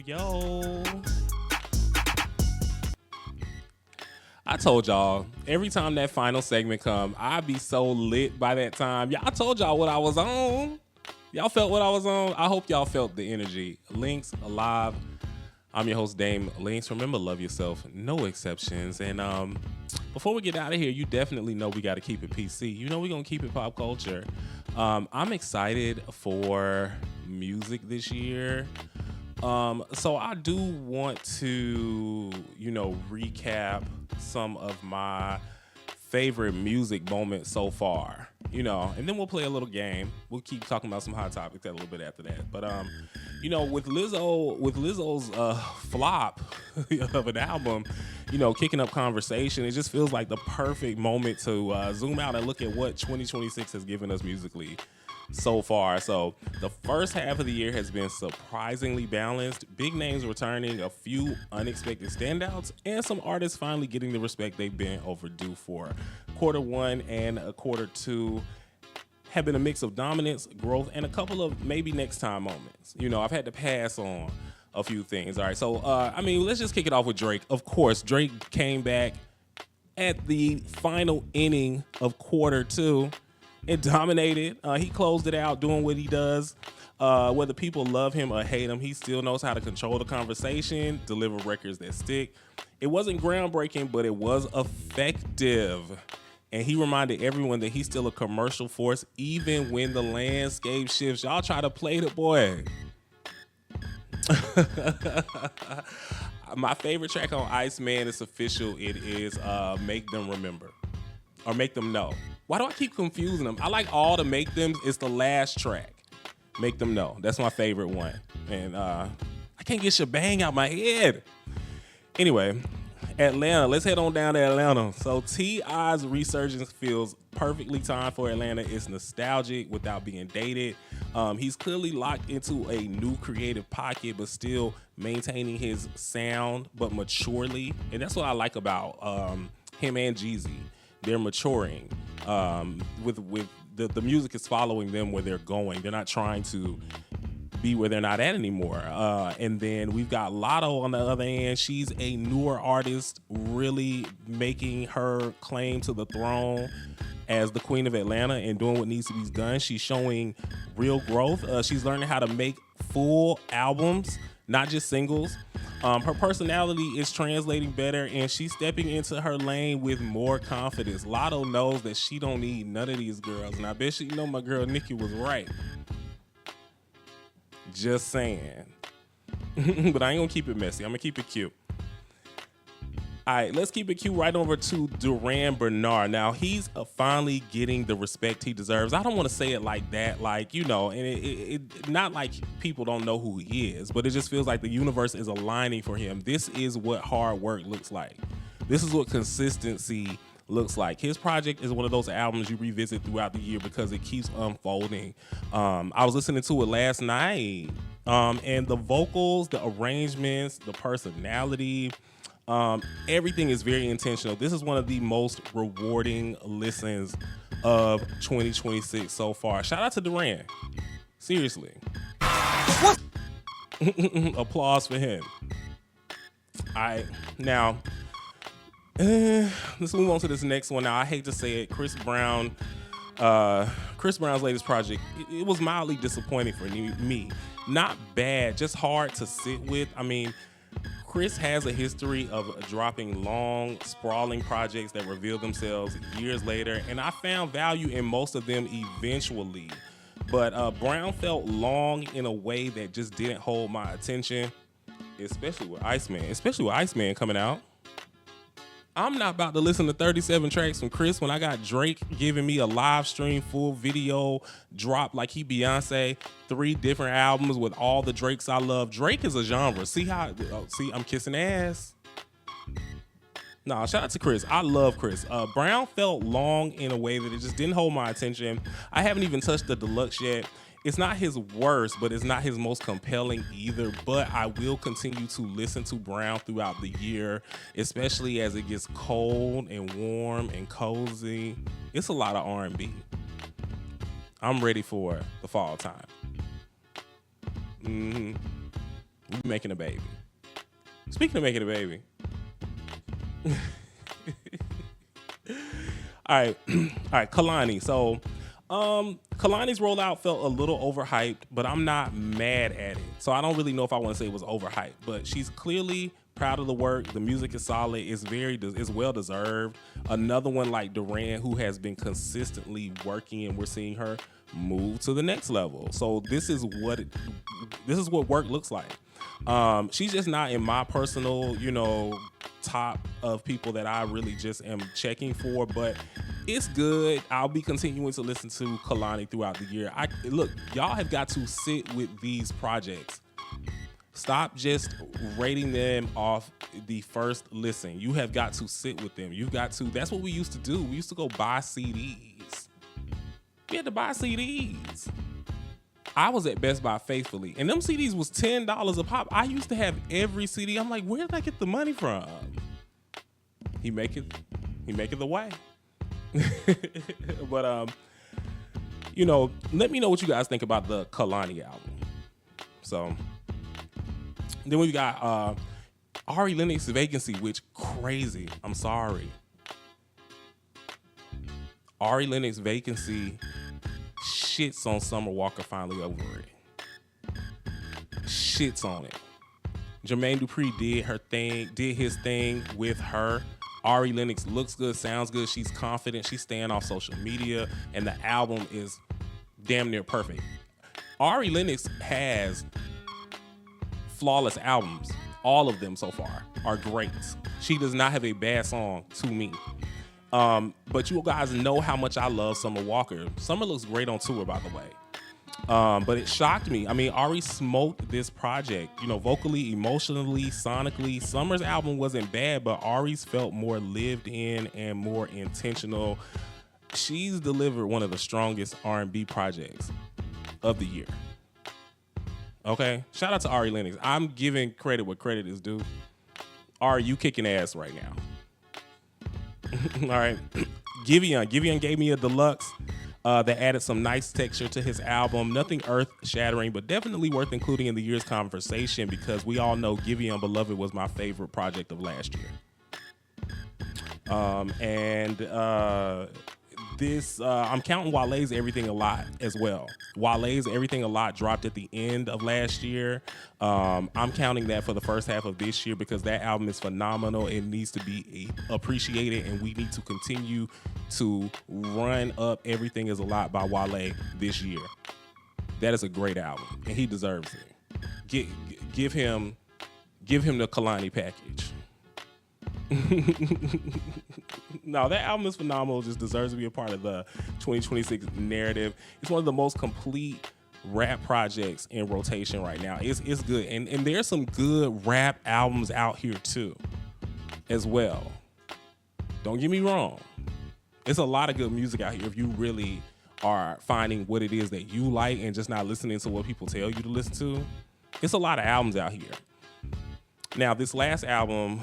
yo. I told y'all, every time that final segment come, I'd be so lit by that time. I told y'all what I was on. Y'all felt what I was on. I hope y'all felt the energy. LYNX Live. I'm your host, Dame LYNX. Remember, love yourself. No exceptions. And before we get out of here, you definitely know we got to keep it PC. You know we're going to keep it pop culture. I'm excited for music this year. So I do want to, recap some of my favorite music moments so far, and then we'll play a little game. We'll keep talking about some hot topics a little bit after that. But, with Lizzo's flop of an album, kicking up conversation, it just feels like the perfect moment to zoom out and look at what 2026 has given us musically so far. So the first half of the year has been surprisingly balanced. Big names returning, a few unexpected standouts, and some artists finally getting the respect they've been overdue for. Quarter one and quarter two have been a mix of dominance, growth, and a couple of maybe next time moments. I've had to pass on a few things. All right, so let's just kick it off with Drake. Of course, Drake came back at the final inning of quarter two. It dominated. He closed it out doing what he does. Whether people love him or hate him, he still knows how to control the conversation, deliver records that stick. It wasn't groundbreaking, but it was effective. And he reminded everyone that he's still a commercial force, even when the landscape shifts. Y'all try to play the boy. My favorite track on Iceman is official. It is Make Them Remember. Or Make Them Know. Why do I keep confusing them? I like all the Make Thems. It's the last track. Make Them Know. That's my favorite one. And I can't get Shebang out my head. Anyway, Atlanta. Let's head on down to Atlanta. So T.I.'s resurgence feels perfectly timed for Atlanta. It's nostalgic without being dated. He's clearly locked into a new creative pocket, but still maintaining his sound, but maturely. And that's what I like about him and Jeezy. They're maturing. With the music is following them where they're going. They're not trying to be where they're not at anymore. And then we've got Lotto on the other end. She's a newer artist, really making her claim to the throne as the queen of Atlanta and doing what needs to be done. She's showing real growth. She's learning how to make full albums, not just singles. Her personality is translating better, and she's stepping into her lane with more confidence. Lotto knows that she don't need none of these girls, and I bet my girl Nikki was right. Just saying. But I ain't gonna keep it messy. I'm gonna keep it cute. All right, let's keep it cute right over to Duran Bernard. Now, he's finally getting the respect he deserves. I don't want to say it like that, and it not like people don't know who he is, but it just feels like the universe is aligning for him. This is what hard work looks like. This is what consistency looks like. His project is one of those albums you revisit throughout the year because it keeps unfolding. I was listening to it last night, and the vocals, the arrangements, the personality, everything is very intentional. This is one of the most rewarding listens of 2026 so far. Shout out to Duran. Seriously. What? Applause for him. All right, now let's move on to this next one. Now, I hate to say it, Chris Brown's latest project, it was mildly disappointing for me. Not bad, just hard to sit with. Chris has a history of dropping long, sprawling projects that reveal themselves years later, and I found value in most of them eventually. But Brown felt long in a way that just didn't hold my attention, especially with Iceman coming out. I'm not about to listen to 37 tracks from Chris when I got Drake giving me a live stream full video drop like he Beyonce, 3 different albums with all the Drakes I love. Drake is a genre. See, I'm kissing ass. Nah, shout out to Chris. I love Chris. Brown felt long in a way that it just didn't hold my attention. I haven't even touched the deluxe yet. It's not his worst, but it's not his most compelling either. But I will continue to listen to Brown throughout the year, especially as it gets cold and warm and cozy. It's a lot of R&B. I'm ready for the fall time. We making a baby. Speaking of making a baby. All right. All right, Kalani. So Kalani's rollout felt a little overhyped, but I'm not mad at it. So I don't really know if I want to say it was overhyped, but she's clearly proud of the work. The music is solid. It's well deserved. Another one like Duran, who has been consistently working, and we're seeing her move to the next level. So this is what work looks like. She's just not in my personal, top of people that I really just am checking for, but it's good. I'll be continuing to listen to Kalani throughout the year. Look, y'all have got to sit with these projects. Stop just rating them off the first listen. You have got to sit with them. That's what we used to do. We used to go buy CDs. We had to buy CDs. I was at Best Buy faithfully, and them CDs was $10 a pop. I used to have every CD. I'm like, where did I get the money from? He make it the way. But let me know what you guys think about the Kalani album. So then we got Ari Lennox Vacancy, which crazy. I'm sorry. Ari Lennox Vacancy shits on Summer Walker finally over it. Shits on it. Jermaine Dupri did his thing with her. Ari Lennox looks good, sounds good. She's confident. She's staying off social media, and the album is damn near perfect. Ari Lennox has flawless albums. All of them so far are great. She does not have a bad song to me. But you guys know how much I love Summer Walker. Summer looks great on tour, by the way. But it shocked me. I mean, Ari smoked this project, vocally, emotionally, sonically. Summer's album wasn't bad, but Ari's felt more lived in and more intentional. She's delivered one of the strongest R&B projects of the year. Okay? Shout out to Ari Lennox. I'm giving credit where credit is due. Ari, you kicking ass right now. All right. Giveon gave me a deluxe that added some nice texture to his album. Nothing earth-shattering, but definitely worth including in the year's conversation because we all know Giveon Beloved was my favorite project of last year. I'm counting Wale's Everything a Lot as well. Wale's Everything a Lot dropped at the end of last year. I'm counting that for the first half of this year because that album is phenomenal. It needs to be appreciated, and we need to continue to run up Everything is a Lot by Wale this year. That is a great album, and he deserves it. Give him the Kalani package. No, that album is phenomenal. Just deserves to be a part of the 2026 narrative. It's one of the most complete rap projects in rotation right now. It's good. And there's some good rap albums out here too, as well. Don't get me wrong. It's a lot of good music out here if you really are finding what it is that you like and just not listening to what people tell you to listen to. It's a lot of albums out here. Now, this last album,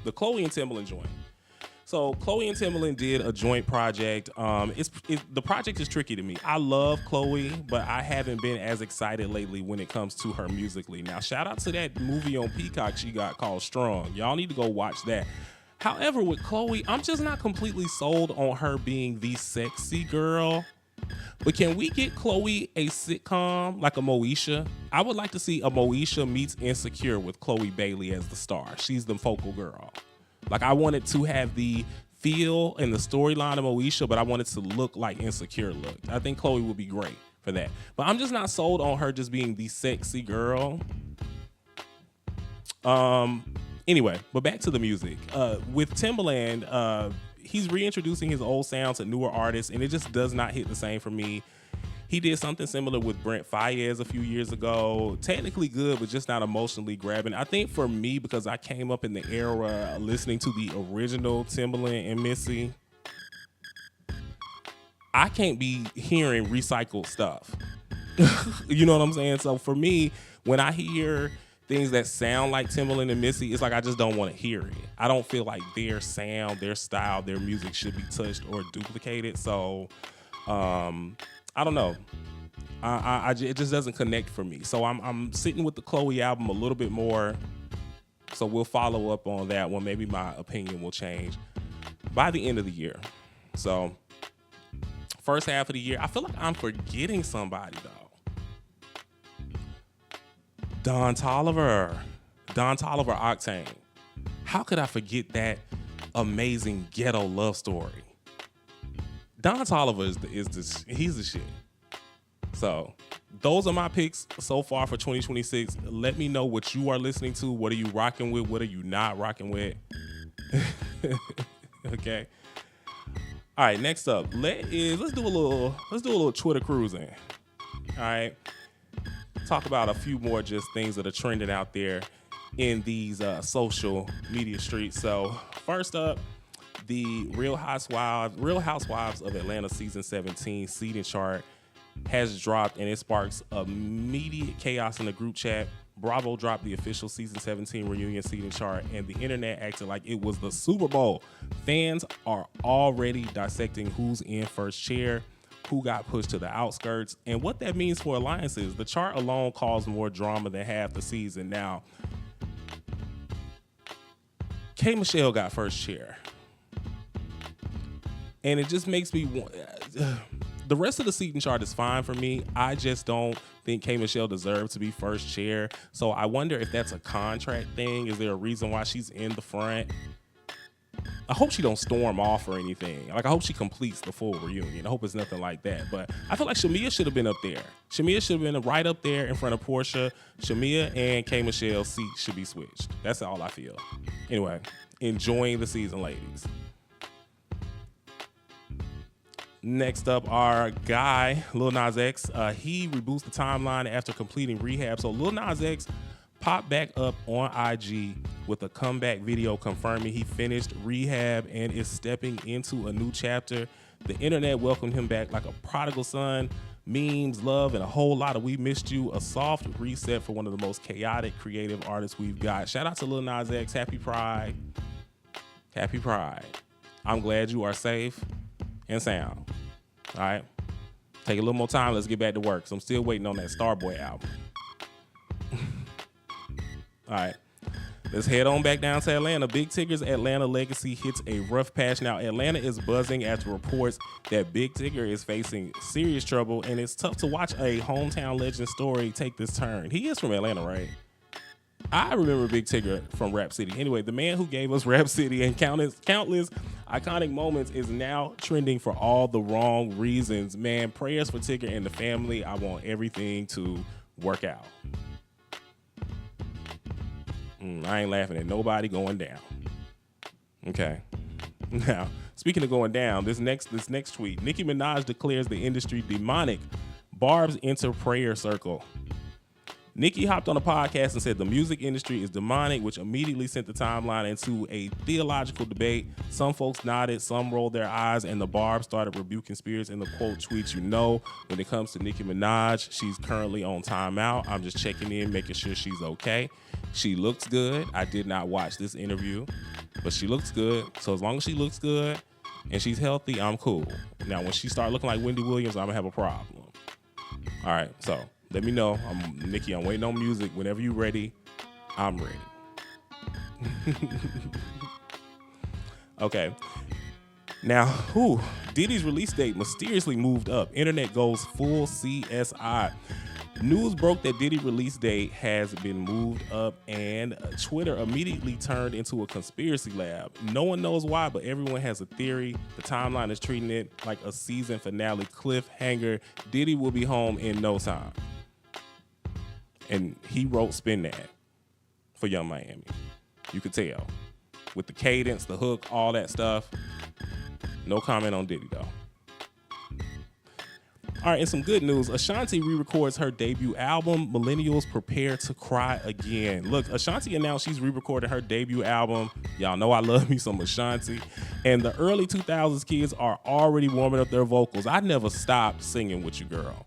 the Chloe and Timbaland joint. So Chloe and Timbaland did a joint project. The project is tricky to me. I love Chloe, but I haven't been as excited lately when it comes to her musically. Now, shout out to that movie on Peacock she got called Strong. Y'all need to go watch that. However, with Chloe, I'm just not completely sold on her being the sexy girl. But can we get Chloe a sitcom like a Moesha? I would like to see a Moesha meets Insecure with Chloe Bailey as the star. She's the focal girl. Like, I wanted to have the feel and the storyline of Moesha, but I wanted to look like Insecure looked. I think Chloe would be great for that. But I'm just not sold on her just being the sexy girl. Anyway, but back to the music. With Timbaland, he's reintroducing his old sound to newer artists, and it just does not hit the same for me. He did something similar with Brent Faiyaz a few years ago. Technically good, but just not emotionally grabbing. I think for me, because I came up in the era listening to the original Timbaland and Missy, I can't be hearing recycled stuff. You know what I'm saying? So for me, when I hear things that sound like Timbaland and Missy, it's like I just don't want to hear it. I don't feel like their sound, their style, their music should be touched or duplicated. So I don't know. It just doesn't connect for me. So I'm sitting with the Chloe album a little bit more. So we'll follow up on that one. Maybe my opinion will change by the end of the year. So first half of the year, I feel like I'm forgetting somebody though. Don Toliver Octane. How could I forget that amazing ghetto love story? Don Toliver he's the shit. So those are my picks so far for 2026. Let me know what you are listening to. What are you rocking with? What are you not rocking with? Okay. All right, next up, let's do a little Twitter cruising. All right. Talk about a few more just things that are trending out there in these social media streets. So first up, the Real Housewives of Atlanta season 17 seeding chart has dropped, and it sparks immediate chaos in the group chat. Bravo dropped the official season 17 reunion seeding chart, and the internet acted like it was the Super Bowl. Fans are already dissecting who's in first chair, who got pushed to the outskirts, and what that means for alliances. The chart alone caused more drama than half the season. Now, K. Michelle got first chair, and it just makes me want. The rest of the seating chart is fine for me. I just don't think K. Michelle deserves to be first chair. So I wonder if that's a contract thing. Is there a reason why she's in the front? I hope she don't storm off or anything. Like, I hope she completes the full reunion. I hope it's nothing like that. But I feel like Shamia should have been up there. Shamia should have been right up there in front of Portia. Shamia and K. Michelle's seat should be switched. That's all I feel. Anyway, enjoying the season, ladies. Next up, our guy, Lil Nas X. He reboots the timeline after completing rehab. So Lil Nas X popped back up on IG with a comeback video confirming he finished rehab and is stepping into a new chapter. The internet welcomed him back like a prodigal son. Memes, love, and a whole lot of "we missed you." A soft reset for one of the most chaotic, creative artists we've got. Shout out to Lil Nas X. Happy Pride. Happy Pride. I'm glad you are safe and sound. All right, take a little more time. Let's get back to work. So I'm still waiting on that Starboy album. All right, let's head on back down to Atlanta. Big Tigger's Atlanta legacy hits a rough patch. Now, Atlanta is buzzing after reports that Big Tigger is facing serious trouble, and it's tough to watch a hometown legend story take this turn. He is from Atlanta, right? I remember Big Tigger from Rap City. Anyway, the man who gave us Rap City and countless iconic moments is now trending for all the wrong reasons. Man, prayers for Tigger and the family. I want everything to work out. I ain't laughing at nobody going down. Okay. Now, speaking of going down, this next tweet, Nicki Minaj declares the industry demonic. Barbs enter prayer circle. Nicki hopped on a podcast and said the music industry is demonic, which immediately sent the timeline into a theological debate. Some folks nodded, some rolled their eyes, and the Barb started rebuking spirits in the quote tweets. You know, when it comes to Nicki Minaj, she's currently on timeout. I'm just checking in, making sure she's okay. She looks good. I did not watch this interview, but she looks good. So as long as she looks good and she's healthy, I'm cool. Now, when she starts looking like Wendy Williams, I'm going to have a problem. All right, so let me know. Nicki, I'm waiting on music. Whenever you're ready, I'm ready. Okay. Now, Diddy's release date mysteriously moved up. Internet goes full CSI. News broke that Diddy's release date has been moved up, and Twitter immediately turned into a conspiracy lab. No one knows why, but everyone has a theory. The timeline is treating it like a season finale cliffhanger. Diddy will be home in no time. And he wrote Spin That for Young Miami. You could tell. With the cadence, the hook, all that stuff. No comment on Diddy, though. All right, and some good news. Ashanti re-records her debut album, Millennials Prepare to Cry Again. Look, Ashanti announced she's re-recording her debut album. Y'all know I love me some Ashanti. And the early 2000s kids are already warming up their vocals. I never stopped singing with you, girl.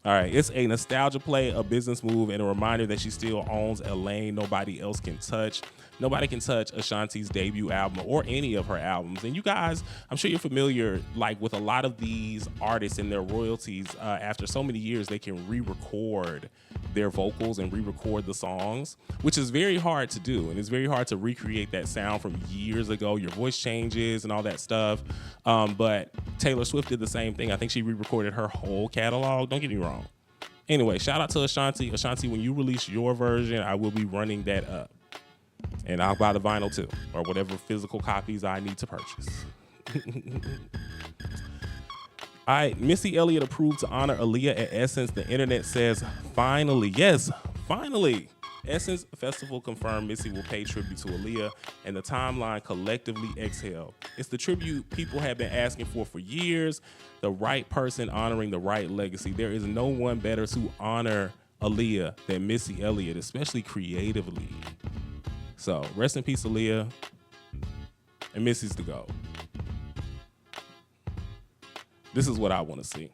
All right, it's a nostalgia play, a business move, and a reminder that she still owns a lane nobody else can touch. Nobody can touch Ashanti's debut album or any of her albums. And you guys, I'm sure you're familiar, like with a lot of these artists and their royalties. After so many years, they can re-record their vocals and re-record the songs, which is very hard to do. And it's very hard to recreate that sound from years ago. Your voice changes and all that stuff. But Taylor Swift did the same thing. I think she re-recorded her whole catalog. Don't get me wrong. Anyway, shout out to Ashanti. Ashanti, when you release your version, I will be running that up. And I'll buy the vinyl too, or whatever physical copies I need to purchase. All right, Missy Elliott approved to honor Aaliyah at Essence. The internet says, finally, yes, finally. Essence Festival confirmed Missy will pay tribute to Aaliyah, and the timeline collectively exhaled. It's the tribute people have been asking for years, the right person honoring the right legacy. There is no one better to honor Aaliyah than Missy Elliott, especially creatively. So rest in peace, Aaliyah, and Missy's the GOAT. This is what I want to see.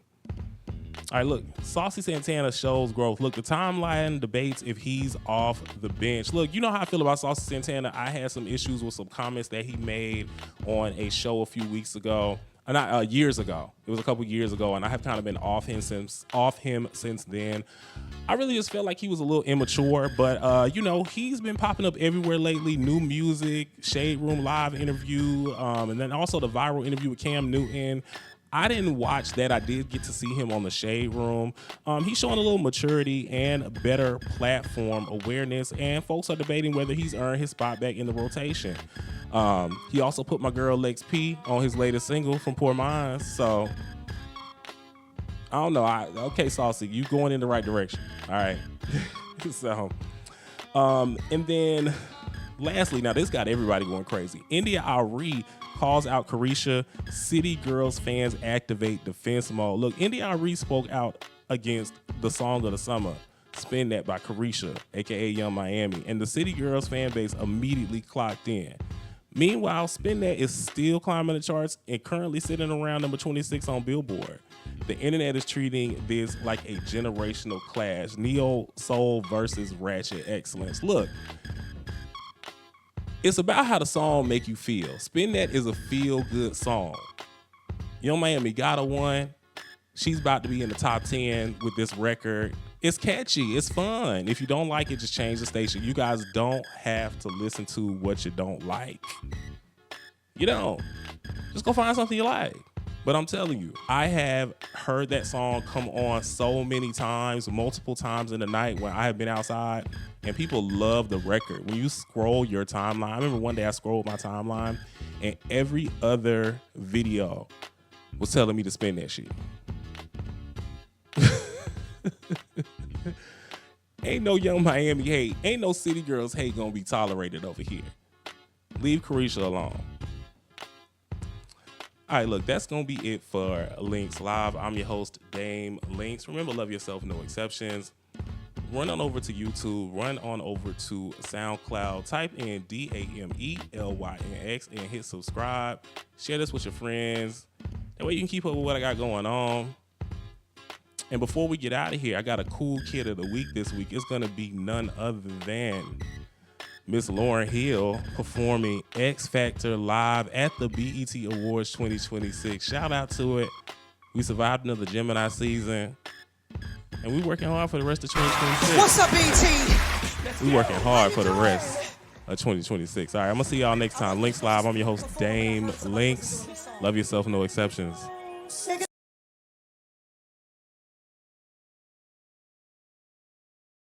All right, look, Saucy Santana shows growth. Look, the timeline debates if he's off the bench. Look, you know how I feel about Saucy Santana. I had some issues with some comments that he made on a show a few weeks ago. Not years ago. It was a couple years ago, and I have kind of been off him since then. I really just felt like he was a little immature, but you know, he's been popping up everywhere lately. New music, Shade Room Live interview, and then also the viral interview with Cam Newton. I didn't watch that. I did get to see him on the Shade Room. He's showing a little maturity and better platform awareness, and folks are debating whether he's earned his spot back in the rotation. He also put my girl Lex P on his latest single from Poor Minds. So I don't know. Okay, Saucy, you going in the right direction. All right. So, and then lastly, now this got everybody going crazy. India Ari calls out Carisha. City Girls fans activate defense mode. Look, India Ari spoke out against the song of the summer, Spin That by Carisha, aka Young Miami, and the City Girls fan base immediately clocked in. Meanwhile, Spin That is still climbing the charts and currently sitting around number 26 on Billboard. The internet is treating this like a generational clash. Neo Soul versus Ratchet Excellence. Look, it's about how the song make you feel. Spin That is a feel-good song. Young Miami got a one. She's about to be in the top 10 with this record. It's catchy. It's fun. If you don't like it, just change the station. You guys don't have to listen to what you don't like. You don't. Just go find something you like. But I'm telling you, I have heard that song come on so many times, multiple times in the night when I have been outside, and people love the record. When you scroll your timeline, I remember one day I scrolled my timeline, and every other video was telling me to spin that shit. Ain't no Young Miami hate, ain't no City Girls hate gonna be tolerated over here. Leave Carisha alone. All right, look, that's going to be it for LYNX Live. I'm your host, Dame LYNX. Remember, love yourself, no exceptions. Run on over to YouTube. Run on over to SoundCloud. Type in DAMELYNX and hit subscribe. Share this with your friends. That way you can keep up with what I got going on. And before we get out of here, I got a cool kid of the week this week. It's going to be none other than Miss Lauryn Hill performing X Factor live at the BET Awards 2026. Shout out to it. We survived another Gemini season, and we working hard for the rest of 2026. What's up, BET? We working hard for the rest of 2026. All right, I'm going to see y'all next time. LYNX Live. I'm your host, Dame LYNX. Love yourself, no exceptions.